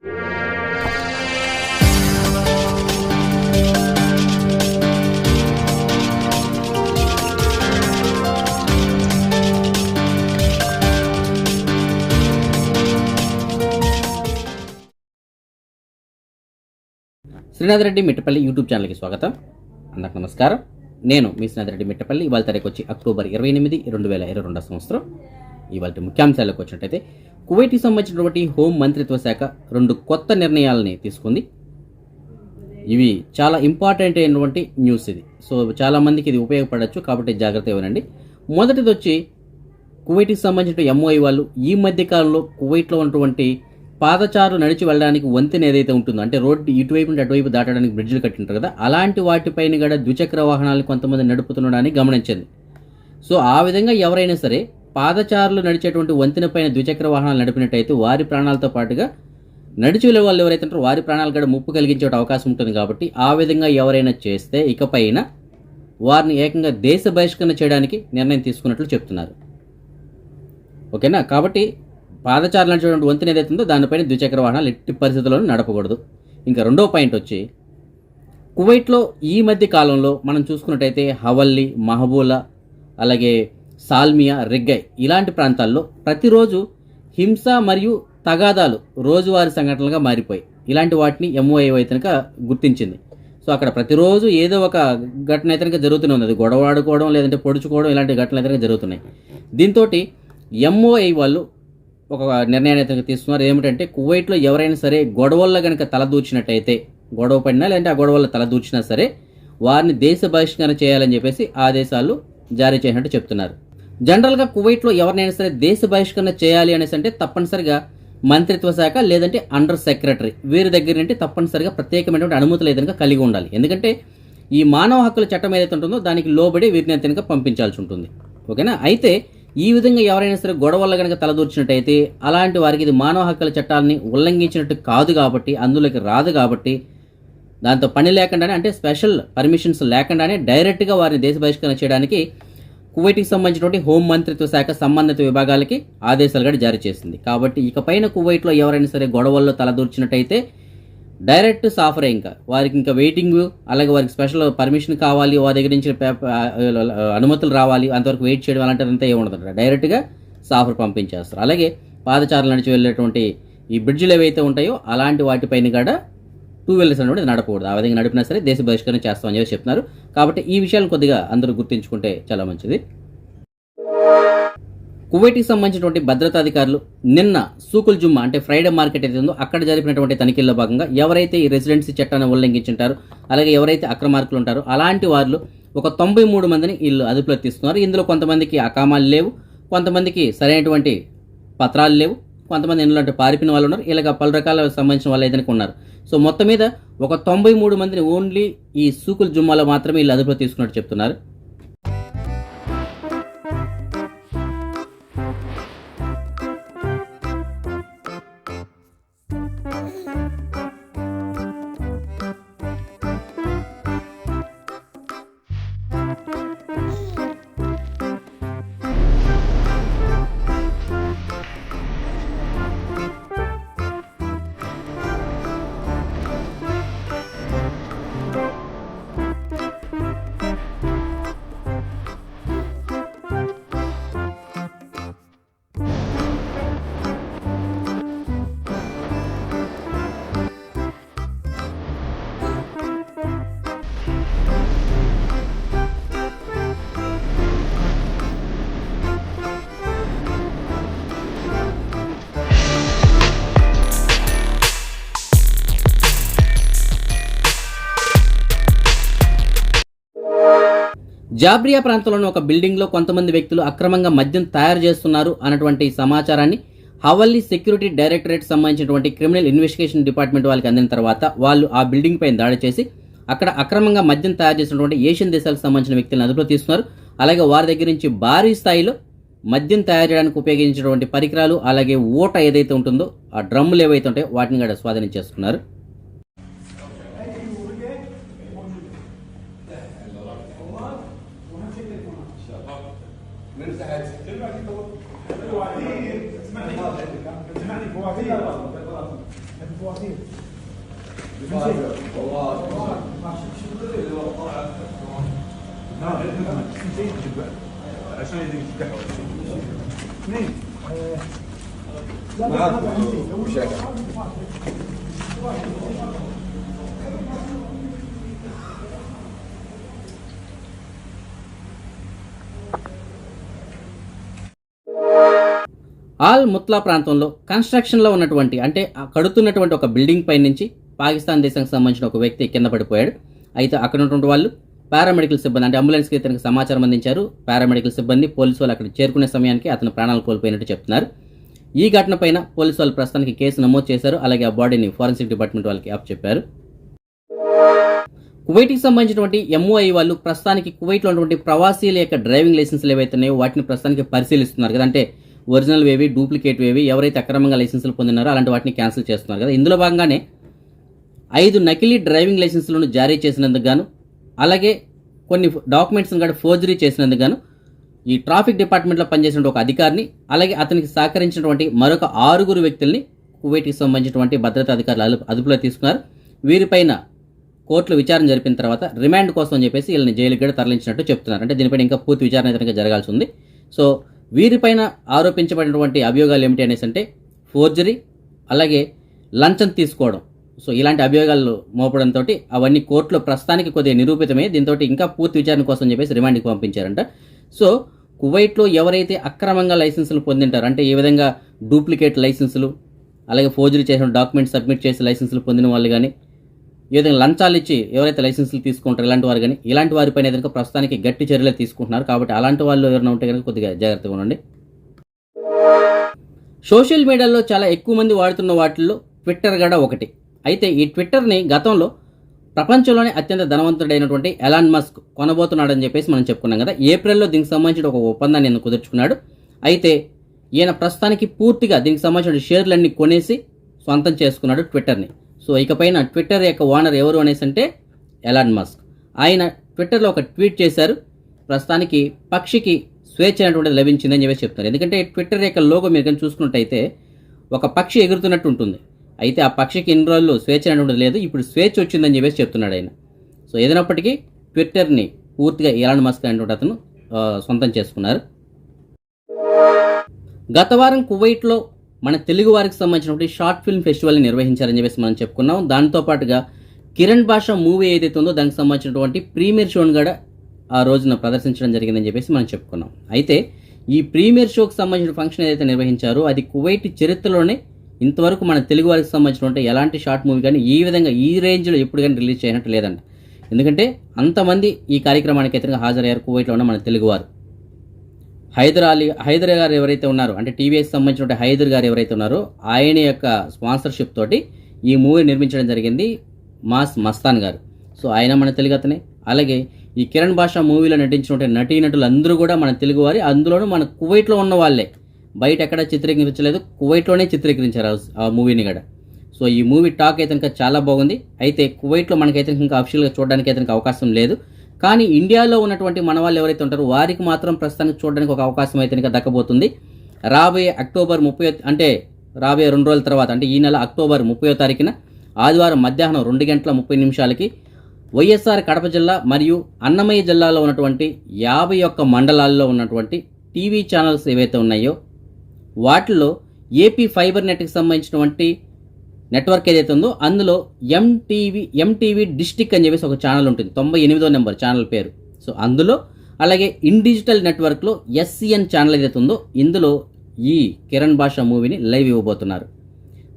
Srinath Reddy Mittapalli YouTube ఛానల్కి స్వాగతం. అందరికి నమస్కారం. నేను మీ శ్రీనాథ్ రెడ్డి మిట్టపల్లి. ఇవాళ తారీఖు వచ్చి అక్టోబర్ 28, 2022 సంవత్సరం. ఇవాళ ముఖ్యాంశాలకు వచ్చినట్టయితే కువైట్కి సంబంధించినటువంటి హోం మంత్రిత్వ శాఖ 2 కొత్త నిర్ణయాలని తీసుకుంది. ఇవి చాలా ఇంపార్టెంట్ అయినటువంటి న్యూస్ ఇది. సో చాలామందికి ఇది ఉపయోగపడవచ్చు, కాబట్టి జాగ్రత్త ఇవ్వనండి. మొదటిది వచ్చి కువైట్కి సంబంధించిన ఎంఓఐ వాళ్ళు ఈ మధ్యకాలంలో కువైట్లో ఉన్నటువంటి పాదచారులు నడిచి వెళ్ళడానికి వంతెన ఏదైతే ఉంటుందో, అంటే రోడ్డు ఇటువైపు నుండి అటువైపు దాటడానికి బ్రిడ్జ్లు కట్టింటారు కదా, అలాంటి వాటిపైన కూడా ద్విచక్ర వాహనాలను కొంతమంది నడుపుతుండడాన్ని గమనించింది. సో ఆ విధంగా ఎవరైనా సరే పాదచారులు నడిచేటువంటి వంతెన పైన ద్విచక్ర వాహనాలు నడిపినట్టయితే వారి ప్రాణాలతో పాటుగా నడిచి వెళ్ళే వాళ్ళు ఎవరైతే ఉంటారో వారి ప్రాణాలు కూడా ముప్పు కలిగించే అవకాశం ఉంటుంది. కాబట్టి ఆ విధంగా ఎవరైనా చేస్తే ఇకపైన వారిని ఏకంగా దేశ బహిష్కరణ చేయడానికి నిర్ణయం తీసుకున్నట్లు చెప్తున్నారు. ఓకేనా? కాబట్టి పాదచారులు నడిచేటువంటి వంతెన ఏదైతే ఉందో దానిపైన ద్విచక్ర వాహనాలు ఎట్టి పరిస్థితుల్లోనూ నడపకూడదు. ఇంకా రెండో పాయింట్ వచ్చి కువైట్లో ఈ మధ్య కాలంలో మనం చూసుకున్నట్టయితే హవల్లీ, మహబూలా, అలాగే సాల్మియా, రిగ్గై ఇలాంటి ప్రాంతాల్లో ప్రతిరోజు హింస మరియు తగాదాలు రోజువారీ సంఘటనలుగా మారిపోయి ఇలాంటి వాటిని ఎంఓఐ అయితే గుర్తించింది. సో అక్కడ ప్రతిరోజు ఏదో ఒక ఘటన అయితే జరుగుతూనే ఉంది. అది గొడవాడుకోవడం లేదంటే పొడుచుకోవడం ఇలాంటి ఘటనలు అయితే జరుగుతున్నాయి. దీంతో ఎంఓఐ వాళ్ళు ఒక నిర్ణయాన్ని అయితే తీసుకున్నారు. ఏమిటంటే కువైట్లో ఎవరైనా సరే గొడవల్లో కనుక తలదూచినట్టయితే, గొడవ పడినా లేదంటే ఆ గొడవల్లో తలదూచినా సరే వారిని దేశ బహిష్కరణ చేయాలని చెప్పేసి ఆదేశాలు జారీ చేసినట్టు చెప్తున్నారు. జనరల్గా కువైట్లో ఎవరినైనా సరే దేశ బహిష్కరణ చేయాలి అనేసి అంటే తప్పనిసరిగా మంత్రిత్వ శాఖ లేదంటే అండర్ సెక్రటరీ వీరి దగ్గర నుండి తప్పనిసరిగా ప్రత్యేకమైనటువంటి అనుమతులు ఏదైనా కలిగి ఉండాలి. ఎందుకంటే ఈ మానవ హక్కుల చట్టం ఏదైతే ఉంటుందో దానికి లోబడి వీరిని అయితే పంపించాల్సి ఉంటుంది. ఓకేనా? అయితే ఈ విధంగా ఎవరైనా సరే గొడవల్లో కనుక తలదూర్చినట్టయితే అలాంటి వారికి ఇది మానవ హక్కుల చట్టాలని ఉల్లంఘించినట్టు కాదు కాబట్టి, అందులోకి రాదు కాబట్టి దాంతో పని లేకుండానే, అంటే స్పెషల్ పర్మిషన్స్ లేకుండానే డైరెక్ట్గా వారిని దేశ బహిష్కరణ చేయడానికి కువైట్కి సంబంధించినటువంటి హోం మంత్రిత్వ శాఖ సంబంధిత విభాగాలకి ఆదేశాలు కూడా జారీ చేసింది. కాబట్టి ఇకపైన కువైట్లో ఎవరైనా సరే గొడవల్లో తలదూర్చినట్టయితే డైరెక్ట్ సాఫరే, ఇంకా వారికి ఇంకా వెయిటింగ్, అలాగే వారికి స్పెషల్ పర్మిషన్ కావాలి, వారి దగ్గర నుంచి అనుమతులు రావాలి, అంతవరకు వెయిట్ చేయడం అలాంటిదంతా ఏముండదు. డైరెక్ట్గా సాఫర్ పంపించేస్తారు. అలాగే పాదచారులు నడిచి వెళ్ళేటువంటి ఈ బ్రిడ్జ్లు ఏవైతే ఉంటాయో అలాంటి వాటిపైన కూడా 2 వీలర్స్ అనేది నడపకూడదు. ఆ విధంగా నడిపినా సరే దేశ బహిష్కరణ చేస్తామని చెప్పి చెప్తున్నారు. కాబట్టి ఈ విషయాలు కొద్దిగా అందరూ గుర్తుంచుకుంటే చాలా మంచిది. కువైట్కి సంబంధించినటువంటి భద్రతాధికారులు నిన్న సూకుల్ జుమ్మా అంటే ఫ్రైడే మార్కెట్ ఏదైతే ఉందో అక్కడ జరిపినటువంటి తనిఖీల్లో భాగంగా ఎవరైతే ఈ రెసిడెన్సీ చట్టాన్ని ఉల్లంఘించుంటారో, అలాగే ఎవరైతే అక్రమార్కులు ఉంటారో అలాంటి వారిలో ఒక 93 మందిని వీళ్ళు అదుపులో తీసుకున్నారు. ఇందులో కొంతమందికి అకామాలు లేవు, కొంతమందికి సరైనటువంటి పత్రాలు లేవు, కొంతమంది ఇంట్లో పారిపోయిన వాళ్ళు ఉన్నారు, ఇలాగ పలు రకాల సంబంధించిన వాళ్ళు ఏదైనా ఉన్నారు. సో మొత్తం మీద ఒక 93 మందిని ఓన్లీ ఈ సూకుల్ జుమ్మాలో మాత్రమే వీళ్ళు అదుపులో తీసుకున్నట్టు చెప్తున్నారు. జాబ్రియా ప్రాంతంలోని ఒక బిల్డింగ్లో కొంతమంది వ్యక్తులు అక్రమంగా మద్యం తయారు చేస్తున్నారు అన్నటువంటి సమాచారాన్ని హవల్లీ సెక్యూరిటీ డైరెక్టరేట్ సంబంధించినటువంటి క్రిమినల్ ఇన్వెస్టిగేషన్ డిపార్ట్మెంట్ వాళ్ళకి అందిన తర్వాత వాళ్ళు ఆ బిల్డింగ్ పైన దాడి చేసి అక్కడ అక్రమంగా మద్యం తయారు చేసినటువంటి ఏషియన్ దేశాలకు సంబంధించిన వ్యక్తులను అదుపులో తీసుకున్నారు. అలాగే వారి దగ్గర నుంచి భారీ స్థాయిలో మద్యం తయారు చేయడానికి ఉపయోగించినటువంటి పరికరాలు, అలాగే ఊట ఏదైతే ఉంటుందో ఆ డ్రమ్ములు ఏవైతే ఉంటాయో వాటిని కూడా స్వాధీనం చేసుకున్నారు. عشان يفتحوا اثنين معاكم مشاكل ఆల్ ముత్లా ప్రాంతంలో కన్స్ట్రక్షన్లో ఉన్నటువంటి అంటే కడుతున్నటువంటి ఒక బిల్డింగ్ పై నుంచి పాకిస్తాన్ దేశానికి సంబంధించిన ఒక వ్యక్తి కింద పడిపోయాడు. అయితే అక్కడ ఉన్నటువంటి వాళ్ళు పారామెడికల్ సిబ్బంది అంటే అంబులెన్స్కి ఇతనికి సమాచారం అందించారు. పారామెడికల్ సిబ్బంది పోలీసు వాళ్ళు అక్కడ చేరుకునే సమయానికి అతను ప్రాణాలు కోల్పోయినట్టు చెప్తున్నారు. ఈ ఘటన పైన పోలీసు వాళ్ళు ప్రస్తుతానికి కేసు నమోదు చేశారు. అలాగే ఆ బాడీని ఫోరెన్సిక్ డిపార్ట్మెంట్ వాళ్ళకి అప్పచెప్పారు. కువైట్కి సంబంధించినటువంటి ఎంఓఐ వాళ్ళు ప్రస్తుతానికి కువైట్లో ఉన్నటువంటి ప్రవాసీల యొక్క డ్రైవింగ్ లైసెన్స్లు ఏవైతే ఉన్నాయో వాటిని ప్రస్తుతానికి పరిశీలిస్తున్నారు కదా. అంటే ఒరిజినల్ వేవి డూప్లికేట్ వేవి ఎవరైతే అక్రమంగా లైసెన్సులు పొందినారో అలాంటి వాటిని క్యాన్సిల్ చేస్తున్నారు కదా. ఇందులో భాగంగానే 5 నకిలీ డ్రైవింగ్ లైసెన్సులను జారీ చేసినందుకు గాను అలాగే కొన్ని డాక్యుమెంట్స్ని కూడా ఫోర్జరీ చేసినందుకు గాను ఈ ట్రాఫిక్ డిపార్ట్మెంట్లో పనిచేసిన ఒక అధికారిని అలాగే అతనికి సహకరించినటువంటి మరొక 6 వ్యక్తుల్ని కువైట్కి సంబంధించినటువంటి భద్రతా అధికారులు అదుపులో తీసుకున్నారు. వీరిపైన కోర్టులో విచారణ జరిపిన తర్వాత రిమాండ్ కోసం అని చెప్పేసి వీళ్ళని జైలుకి కూడా తరలించినట్టు చెప్తున్నారు. అంటే దీనిపైన ఇంకా పూర్తి విచారణ అయితే జరగాల్సి ఉంది. సో వీరిపైన ఆరోపించబడినటువంటి అభియోగాలు ఏమిటి అనేసి అంటే ఫోర్జరీ అలాగే లంచం తీసుకోవడం. సో ఇలాంటి అభియోగాలు మోపడంతో అవన్నీ కోర్టులో ప్రస్తుతానికి కొద్దిగా నిరూపితమే. దీంతో ఇంకా పూర్తి విచారణ కోసం చెప్పేసి రిమాండ్కి పంపించారంట. సో కువైట్లో ఎవరైతే అక్రమంగా లైసెన్సులు పొందింటారో అంటే ఈ విధంగా డూప్లికేట్ లైసెన్సులు అలాగే ఫోర్జరీ చేసిన డాక్యుమెంట్స్ సబ్మిట్ చేసి లైసెన్సులు పొందిన వాళ్ళు కానీ ఈ విధంగా లంచాలు ఇచ్చి ఎవరైతే లైసెన్సులు తీసుకుంటారో ఇలాంటి వారు కానీ ఇలాంటి వారిపైన కనుక ప్రస్తుతానికి గట్టి చర్యలు తీసుకుంటున్నారు. కాబట్టి అలాంటి వాళ్ళు ఎవరైనా ఉంటే కనుక కొద్దిగా జాగ్రత్తగా ఉండండి. సోషల్ మీడియాలో చాలా ఎక్కువ మంది వాడుతున్న వాటిల్లో ట్విట్టర్ కూడా ఒకటి. అయితే ఈ ట్విట్టర్ని గతంలో ప్రపంచంలోనే అత్యంత ధనవంతుడైనటువంటి ఎలాన్ మస్క్ కొనబోతున్నాడని చెప్పేసి మనం చెప్పుకున్నాం కదా. ఏప్రిల్లో దీనికి సంబంధించిన ఒక ఒప్పందాన్ని ఈయన కుదుర్చుకున్నాడు. అయితే ఈయన ప్రస్తుతానికి పూర్తిగా దీనికి సంబంధించిన షేర్లన్నీ కొనేసి సొంతం చేసుకున్నాడు ట్విట్టర్ని. సో ఇకపైన ట్విట్టర్ యొక్క ఓనర్ ఎవరు అనేసి అంటే ఎలాన్ మస్క్. ఆయన ట్విట్టర్లో ఒక ట్వీట్ చేశారు. ప్రస్తుతానికి పక్షికి స్వేచ్ఛ అనేటువంటిది లభించిందని చెప్పేసి చెప్తున్నారు. ఎందుకంటే ట్విట్టర్ యొక్క లోగో మీరు కానీ చూసుకున్నట్టయితే ఒక పక్షి ఎగురుతున్నట్టు ఉంటుంది. అయితే ఆ పక్షికి ఇన్ని రోజులు స్వేచ్ఛ అనేటువంటిది లేదు, ఇప్పుడు స్వేచ్ఛ వచ్చిందని చెప్పేసి చెప్తున్నాడు ఆయన. సో ఏదైనప్పటికీ ట్విట్టర్ని పూర్తిగా ఎలాన్ మస్క్ అనేటువంటి అతను సొంతం చేసుకున్నారు. గత వారం కువైట్లో మన తెలుగు వారికి సంబంధించినటువంటి షార్ట్ ఫిల్మ్ ఫెస్టివల్ని నిర్వహించారని చెప్పేసి మనం చెప్పుకున్నాం. దాంతోపాటుగా కిరణ్ భాష మూవీ ఏదైతే ఉందో దానికి సంబంధించినటువంటి ప్రీమియర్ షోను కూడా ఆ రోజున ప్రదర్శించడం జరిగిందని చెప్పేసి మనం చెప్పుకున్నాం. అయితే ఈ ప్రీమియర్ షోకి సంబంధించిన ఫంక్షన్ ఏదైతే నిర్వహించారో అది కువైట్ చరిత్రలోనే ఇంతవరకు మన తెలుగు వారికి సంబంధించినటువంటి ఎలాంటి షార్ట్ మూవీ కానీ ఈ విధంగా ఈ రేంజ్లో ఎప్పుడు కానీ రిలీజ్ చేయనట్టు లేదంట. ఎందుకంటే అంతమంది ఈ కార్యక్రమానికి ఎదురుగా హాజరయ్యారు కువైట్లో ఉన్న మన తెలుగువారు. హైదర్ గారు ఎవరైతే ఉన్నారో అంటే టీవీఎస్ సంబంధించిన హైదర్ గారు ఎవరైతే ఉన్నారో ఆయన యొక్క స్పాన్సర్షిప్ తోటి ఈ మూవీ నిర్మించడం జరిగింది మాస్ మస్తాన్ గారు. సో ఆయన మన తెలుగు అతనే. అలాగే ఈ కిరణ్ భాష మూవీలో నటించినటువంటి నటీనటులు అందరూ కూడా మన తెలుగువారి, అందులోనూ మన కువైట్లో ఉన్న వాళ్ళే. బయట ఎక్కడ చిత్రీకరించలేదు, కువైట్లోనే చిత్రీకరించారు ఆ మూవీని కూడా. సో ఈ మూవీ టాక్ అయితే ఇంకా చాలా బాగుంది. అయితే కువైట్లో మనకైతే ఇంకా అఫీషియల్గా చూడడానికి అయితే అవకాశం లేదు. కానీ ఇండియాలో ఉన్నటువంటి మన వాళ్ళు ఎవరైతే ఉంటారో వారికి మాత్రం ప్రస్తుతానికి చూడడానికి ఒక అవకాశం అయితే ఇంకా దక్కబోతుంది. రాబోయే అక్టోబర్ 30 అంటే రాబోయే 2 రోజుల తర్వాత అంటే ఈ నెల అక్టోబర్ 30వ తారీఖున ఆదివారం మధ్యాహ్నం 2:30 వైఎస్ఆర్ కడప జిల్లా మరియు అన్నమయ్య జిల్లాలో ఉన్నటువంటి 51 మండలాల్లో ఉన్నటువంటి టీవీ ఛానల్స్ ఏవైతే ఉన్నాయో వాటిలో ఏపీ ఫైబర్ నెట్కి సంబంధించినటువంటి నెట్వర్క్ ఏదైతే ఉందో అందులో ఎంటీవీ డిస్ట్రిక్ట్ అని చెప్పేసి ఒక ఛానల్ ఉంటుంది, 98వ నెంబర్ ఛానల్ పేరు. సో అందులో అలాగే ఇన్ డిజిటల్ నెట్వర్క్లో ఎస్సీఎన్ ఛానల్ ఏదైతే ఉందో ఇందులో ఈ కిరణ్ భాష మూవీని లైవ్ ఇవ్వబోతున్నారు.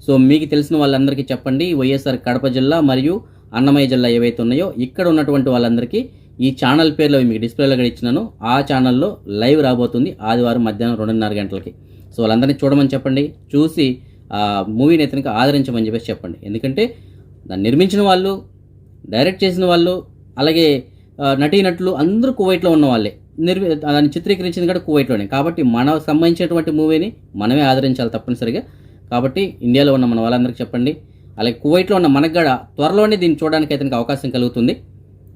సో మీకు తెలిసిన వాళ్ళందరికీ చెప్పండి, వైఎస్ఆర్ కడప జిల్లా మరియు అన్నమయ్య జిల్లా ఏవైతే ఉన్నాయో ఇక్కడ ఉన్నటువంటి వాళ్ళందరికీ ఈ ఛానల్ పేర్లు మీకు డిస్ప్లేలో కూడా ఇచ్చినాను. ఆ ఛానల్లో లైవ్ రాబోతుంది ఆదివారం మధ్యాహ్నం 2:30 సో వాళ్ళందరినీ చూడమని చెప్పండి, చూసి ఆ మూవీని ఇతనికి ఆదరించమని చెప్పేసి చెప్పండి. ఎందుకంటే దాన్ని నిర్మించిన వాళ్ళు, డైరెక్ట్ చేసిన వాళ్ళు, అలాగే నటీనటులు అందరూ కువైట్లో ఉన్న వాళ్ళే. దాన్ని చిత్రీకరించింది కూడా కువైట్లోనే. కాబట్టి మనకు సంబంధించినటువంటి మూవీని మనమే ఆదరించాలి తప్పనిసరిగా. కాబట్టి ఇండియాలో ఉన్న మన వాళ్ళందరికీ చెప్పండి. అలాగే కువైట్లో ఉన్న మనకు కూడా త్వరలోనే దీన్ని చూడడానికి అయితే అవకాశం కలుగుతుంది.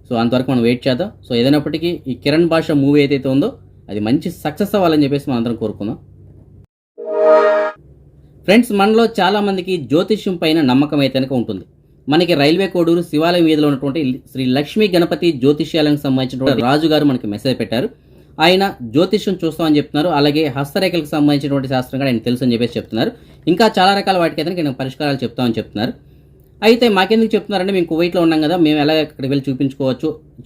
సో అంతవరకు మనం వెయిట్ చేద్దాం. సో ఏదైనప్పటికీ ఈ కిరణ్ భాష మూవీ ఏదైతే ఉందో అది మంచి సక్సెస్ అవ్వాలని చెప్పేసి మనం అందరం కోరుకుందాం. ఫ్రెండ్స్, మనలో చాలా మందికి జ్యోతిష్యం పైన నమ్మకం అయితే కనుక ఉంటుంది. మనకి రైల్వే కోడూరు శివాలయం వీధిలో ఉన్నటువంటి శ్రీ లక్ష్మీ గణపతి జ్యోతిష్యాలయానికి సంబంధించినటువంటి రాజు గారు మనకి మెసేజ్ పెట్టారు. ఆయన జ్యోతిష్యం చూస్తామని చెప్తున్నారు. అలాగే హస్తరేఖలకు సంబంధించినటువంటి శాస్త్రం కూడా ఆయన తెలుసు అని చెప్పేసి చెప్తున్నారు. ఇంకా చాలా రకాల వాటికి అయితే నేను పరిష్కారాలు చెప్తామని చెప్తున్నారు. అయితే మాకెందుకు చెప్తున్నారంటే, మేము కువైట్లో ఉన్నాం కదా, మేము ఎలా అక్కడికి వెళ్ళి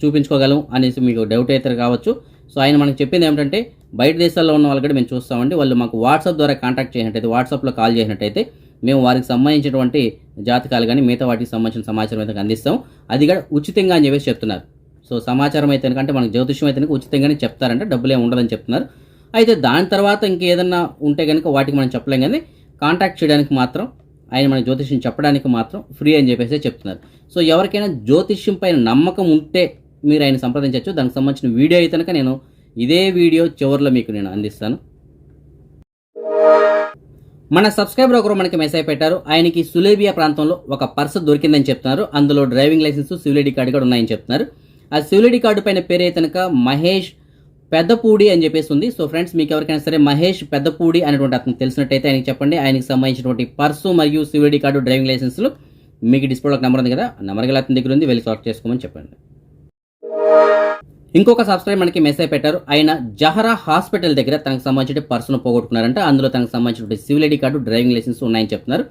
చూపించుకోగలం అనేసి మీకు డౌట్ అయితే కావచ్చు. సో ఆయన మనకు చెప్పింది ఏమిటంటే, బయట దేశాల్లో ఉన్న వాళ్ళు కూడా మేము చూస్తామండి, వాళ్ళు మాకు వాట్సాప్ ద్వారా కాంటాక్ట్ చేసినట్టయితే, వాట్సాప్లో కాల్ చేసినట్టయితే మేము వారికి సంబంధించినటువంటి జాతకాలు కానీ మిగతా వాటికి సంబంధించిన సమాచారం అయితే అందిస్తాం. అది కూడా ఉచితంగా అని చెప్పేసి చెప్తున్నారు. సో సమాచారం అయితే ఎందుకంటే మనకు జ్యోతిష్యం అయితే ఉచితంగానే చెప్తారంటే, డబ్బులు ఏమి ఉండదని చెప్తున్నారు. అయితే దాని తర్వాత ఇంకేదన్నా ఉంటే కనుక వాటికి మనం చెప్పలేం, కానీ కాంటాక్ట్ చేయడానికి మాత్రం ఆయన మన జ్యోతిష్యం చెప్పడానికి మాత్రం ఫ్రీ అని చెప్పేసి చెప్తున్నారు. సో ఎవరికైనా జ్యోతిష్యం పైన నమ్మకం ఉంటే మీరు ఆయన సంప్రదించవచ్చు. దానికి సంబంధించిన వీడియో అయితే కనుక నేను ఇదే వీడియో చివరిలో మీకు నేను అందిస్తాను. మన సబ్స్క్రైబర్ ఒకరు మనకి మెసేజ్ పెట్టారు. ఆయనకి సులేబియా ప్రాంతంలో ఒక పర్స్ దొరికిందని చెప్తున్నారు. అందులో driving licence, civil ID card కూడా ఉన్నాయని చెప్తున్నారు. ఆ సివిల్ ఐడి కార్డు పైన పేరు అయితే కనుక మహేష్ పెద్దపూడి అని చెప్పేసి ఉంది. సో ఫ్రెండ్స్, మీకు ఎవరికైనా సరే మహేష్ పెద్దపూడి అనేటువంటి అతను తెలిసినట్టయితే ఆయనకి చెప్పండి. ఆయనకి సంబంధించినటువంటి పర్సు మరియు సివిల్ ఐడి కార్డు, డ్రైవింగ్ లైసెన్స్లు మీకు డిస్ప్లేలో నెంబర్ ఉంది కదా, నెంబర్ గల అతని దగ్గర ఉంది, వెళ్ళి కలెక్ట్ చేసుకోమని చెప్పండి. ఇంకొక సబ్స్క్రైబర్ మనకి మెసేజ్ పెట్టారు. ఆయన జహరా హాస్పిటల్ దగ్గర తనకు సంబంధించిన పర్సును పోగొట్టుకున్నారంట. అందులో తనకు సంబంధించిన civil ID card, driving licence ఉన్నాయని చెప్తున్నారు.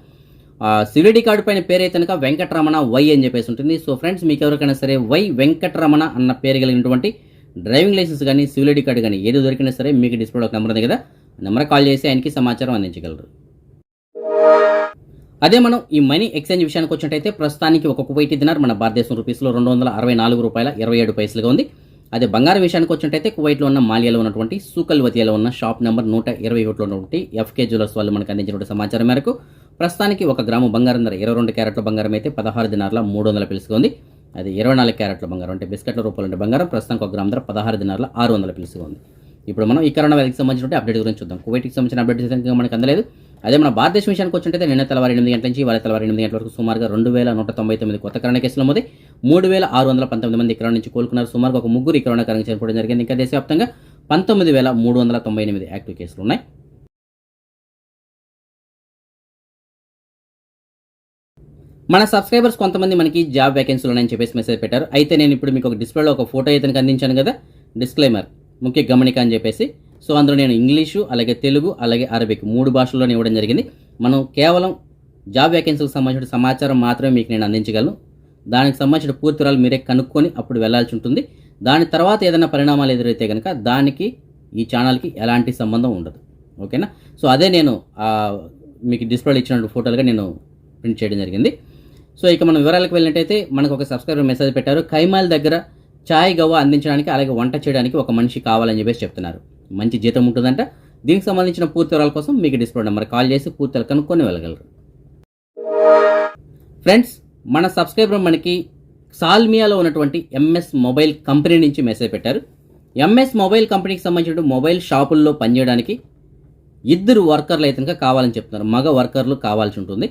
సివిల్ ఐడి కార్డు పైన పేరు అయితే కనుక వెంకటరమణ వై అని చెప్పేసి ఉంటుంది. సో ఫ్రెండ్స్, మీకు ఎవరికైనా సరే వై వెంకటరమణ అన్న పేరు కలిగినటువంటి డ్రైవింగ్ లైసెన్స్ కానీ సివిల్ ఐడి కార్డు కానీ ఏది దొరికినా సరే మీకు డిస్ప్లేలో నెంబర్ ఉంది కదా, నెంబర్ కాల్ చేసి ఆయనకి సమాచారం అందించగలరు. అదే మనం ఈ మనీ ఎక్స్చేంజ్ విషయానికి వచ్చినట్టయితే, ప్రస్తుతానికి ఒక కువైటీ దినార్ మన భారతదేశం రూపీస్లో $264.27 ఉంది. అదే బంగారం విషయానికి వచ్చినట్టయితే, కువైట్లో ఉన్న మాలియాలో ఉన్నటువంటి సూకల్వతియాలో ఉన్న షాప్ నెంబర్ 121లో ఉన్నటువంటి ఎఫ్కే జ్యువెలర్స్ వాళ్ళు మనకు అందించినటువంటి సమాచారం మేరకు ప్రస్తుతానికి 1 గ్రాము బంగారం ధర 22 క్యారెట్ల బంగారం అయితే 16 దినార్ల 300 పిలుసుగా ఉంది. అది 24 క్యారెట్ల బంగారం అంటే బిస్కెట్ల రూపంలో ఉండే బంగారం ప్రస్తుతానికి 1 గ్రాము ధర 16 దినార్ల 600 పిలుసుగా ఉంది. ఇప్పుడు మనం ఈ కరోనా వ్యాధికి సంబంధించిన అప్డేట్ గురించి చూద్దాం. కువైట్కి సంబంధించిన అప్డేట్ మనకు అందలేదు. అదే మన భారతదేశం విషయానికి వచ్చినట్టయితే, నిన్న తెల్లవారు 8 గంటల నుంచి ఇవాళ తెల్లవారు 8 గంటల వరకు సుమారుగా 2199 కొత్త కరోనా కేసులు నమోదై 3619 మంది కరోనా నుంచి కోలుకున్నారు. సుమారుగా ఒక ముగ్గురు కరోనా కారణంగా చనిపోవడం జరిగింది. ఇంకా దేశవ్యాప్తంగా 19398 యాక్టివ్ కేసులు ఉన్నాయి. మన సబ్స్క్రైబర్స్ కొంతమంది మనకి జాబ్ వేకెన్సీలు ఉన్నాయని చెప్పేసి మెసేజ్ పెట్టారు. అయితే నేను ఇప్పుడు మీకు ఒక డిస్ప్లేలో ఒక ఫోటో అయితే అందించాను కదా, డిస్క్లైమర్ ముఖ్య గమనిక అని చెప్పేసి. సో అందులో నేను ఇంగ్లీషు, అలాగే తెలుగు, అలాగే అరబిక్ 3 భాషల్లోనే ఇవ్వడం జరిగింది. మనం కేవలం జాబ్ వేకెన్సీలకు సంబంధించిన సమాచారం మాత్రమే మీకు నేను అందించగలను. దానికి సంబంధించిన పూర్తి వివరాలు మీరే కనుక్కొని అప్పుడు వెళ్లాల్సి ఉంటుంది. దాని తర్వాత ఏదైనా పరిణామాలు ఎదురైతే కనుక దానికి ఈ ఛానల్కి ఎలాంటి సంబంధం ఉండదు. ఓకేనా? సో అదే నేను మీకు డిస్ప్లేలో ఇచ్చినటువంటి ఫోటోలుగా నేను ప్రింట్ చేయడం జరిగింది. సో ఇక మనం వివరాలకు వెళ్ళినట్టయితే, మనకు ఒక సబ్స్క్రైబర్ మెసేజ్ పెట్టారు. కైమాల్ దగ్గర చాయ్ గవ్వ అందించడానికి, అలాగే వంట చేయడానికి ఒక మనిషి కావాలని చెప్పేసి చెప్తున్నారు. మంచి జీతం ఉంటుందంట. దీనికి సంబంధించిన పూర్తి వివరాల కోసం మీకు డిస్ప్లే నెంబర్ కాల్ చేసి పూర్తిగా కనుక్కొని వెళ్ళగలరు. ఫ్రెండ్స్, మన సబ్స్క్రైబర్ మనకి సాల్మియాలో ఉన్నటువంటి ఎంఎస్ మొబైల్ కంపెనీ నుంచి మెసేజ్ పెట్టారు. ఎంఎస్ మొబైల్ కంపెనీకి సంబంధించిన మొబైల్ షాపుల్లో పనిచేయడానికి 2 వర్కర్లు అయితే కావాలని చెప్తున్నారు. మగ వర్కర్లు కావాల్సి ఉంటుంది.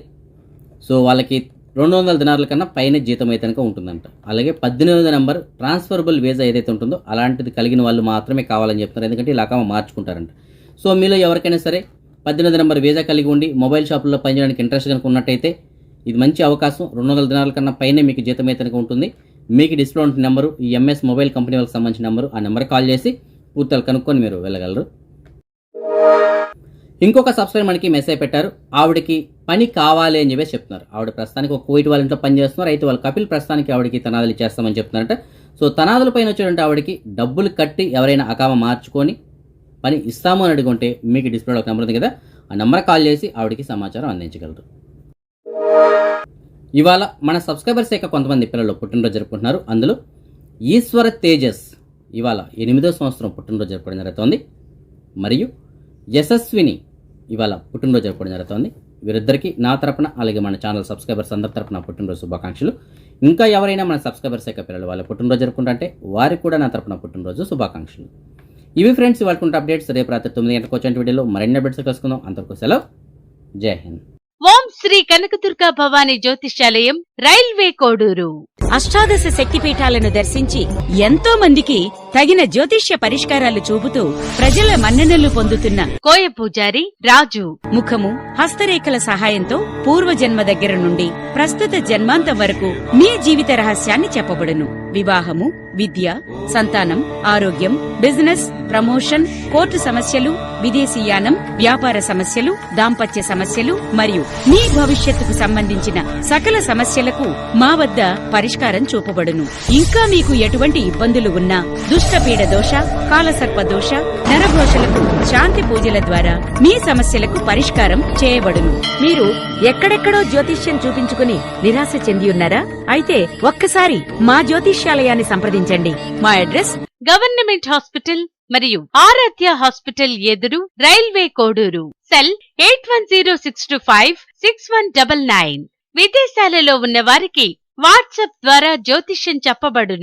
సో వాళ్ళకి 200 దినార్ల కన్నా పైన జీతం అయితే ఉంటుందంట. అలాగే 18వ నెంబర్ ట్రాన్స్ఫరబుల్ వీసా ఏదైతే ఉంటుందో అలాంటిది కలిగిన వాళ్ళు మాత్రమే కావాలని చెప్తున్నారు. ఎందుకంటే ఇలా మార్చుకుంటారంట. సో మీలో ఎవరికైనా సరే 18వ నెంబర్ వీసా కలిగి ఉండి మొబైల్ షాపుల్లో పనిచేయడానికి ఇంట్రెస్ట్ కనుక ఉన్నట్టయితే ఇది మంచి అవకాశం. 200 దినార్ల కన్నా పైనే మీకు జీతం అయితే ఉంటుంది. మీకు డిస్ప్లే ఉన్న నెంబరు ఈ ఎంఎస్ మొబైల్ కంపెనీ వాళ్ళకి సంబంధించిన నెంబరు. ఆ నెంబర్ కాల్ చేసి పూర్తిగా కనుక్కొని మీరు వెళ్ళగలరు. ఇంకొక సబ్స్క్రైబర్ మనకి మెసేజ్ పెట్టారు. ఆవిడకి పని కావాలి అని చెప్పేసి చెప్తున్నారు. ఆవిడ ప్రస్తుతానికి ఒక కువైట్ వాళ్ళ ఇంట్లో పని చేస్తున్నారు. అయితే వాళ్ళ కపిల్ ప్రస్తుతానికి ఆవిడకి తనాదులు ఇచ్చేస్తామని చెప్తున్నారంట. సో తనాదుల పైన వచ్చేటువంటి ఆవిడకి డబ్బులు కట్టి ఎవరైనా అకామ మార్చుకొని పని ఇస్తాము అని అడుగుంటే మీకు డిస్ప్లేలో ఒక నెంబర్ ఉంది కదా, ఆ నెంబర్ కాల్ చేసి ఆవిడకి సమాచారం అందించగలరు. ఇవాళ మన సబ్స్క్రైబర్స్ యొక్క కొంతమంది పిల్లలు పుట్టినరోజు జరుపుకుంటున్నారు. అందులో ఈశ్వర తేజస్ ఇవాళ 8వ సంవత్సరం పుట్టినరోజు జరుపుకోవడం జరుగుతోంది. మరియు యశస్విని ఇవాళ పుట్టినరోజు జరుపుకోవడం జరుగుతోంది. వీరిద్దరికీ నా తరపున, అలాగే మన ఛానల్ సబ్స్క్రైబర్స్ అందరి తరపున పుట్టినరోజు శుభాకాంక్షలు. ఇంకా ఎవరైనా మన సబ్స్క్రైబర్స్ యొక్క పిల్లలు వాళ్ళ పుట్టినరోజు జరుపుకుంటే వారికి కూడా నా తరపున పుట్టినరోజు శుభాకాంక్షలు. ఇవి ఫ్రెండ్స్ ఇవాళ అప్డేట్స్. రేపు రాత్రి 9 గంటలకు వచ్చే వీడియోలో మరిన్ని అప్డేట్స్ కలుసుకుందాం. అంతవరకు సెలవు. జై హింద్. ఓం శ్రీ కనకదుర్గా భవానీ జ్యోతిష్యాలయం, రైల్వే కోడూరు. అష్టాదశ శక్తిపీఠాలను దర్శించి ఎంతో మందికి తగిన జ్యోతిష్య పరిష్కారాలు చూపుతూ ప్రజల మన్ననలు పొందుతున్న కోయ పూజారి రాజు. ముఖము, హస్తరేఖల సహాయంతో పూర్వజన్మ దగ్గర నుండి ప్రస్తుత జన్మాంతం వరకు మీ జీవిత రహస్యాన్ని చెప్పబడును. వివాహము, విద్య, సంతానం, ఆరోగ్యం, బిజినెస్, ప్రమోషన్, కోర్టు సమస్యలు, విదేశీయానం, వ్యాపార సమస్యలు, దాంపత్య సమస్యలు మరియు మీ భవిష్యత్తుకు సంబంధించిన సకల సమస్యలకు మా వద్ద పరిష్కారం చూపబడును. ఇంకా మీకు ఎటువంటి ఇబ్బందులు ఉన్నా దుష్టపీడ దోష, కాలసర్ప దోష, నరఘోషలకు శాంతి పూజల ద్వారా మీ సమస్యలకు పరిష్కారం చేయబడును. మీరు ఎక్కడెక్కడో జ్యోతిష్యం చూపించుకుని నిరాశ చెంది ఉన్నారా? అయితే ఒక్కసారి మా జ్యోతిష్యాలయాన్ని సంప్రదించండి. మా అడ్రస్ గవర్నమెంట్ హాస్పిటల్ మరియు ఆరాధ్య హాస్పిటల్ ఎదురు, రైల్వే కోడూరు. సెల్ 8106256199. విదేశాలలో ఉన్న వారికి వాట్సాప్ ద్వారా జ్యోతిష్యం చెప్పబడును.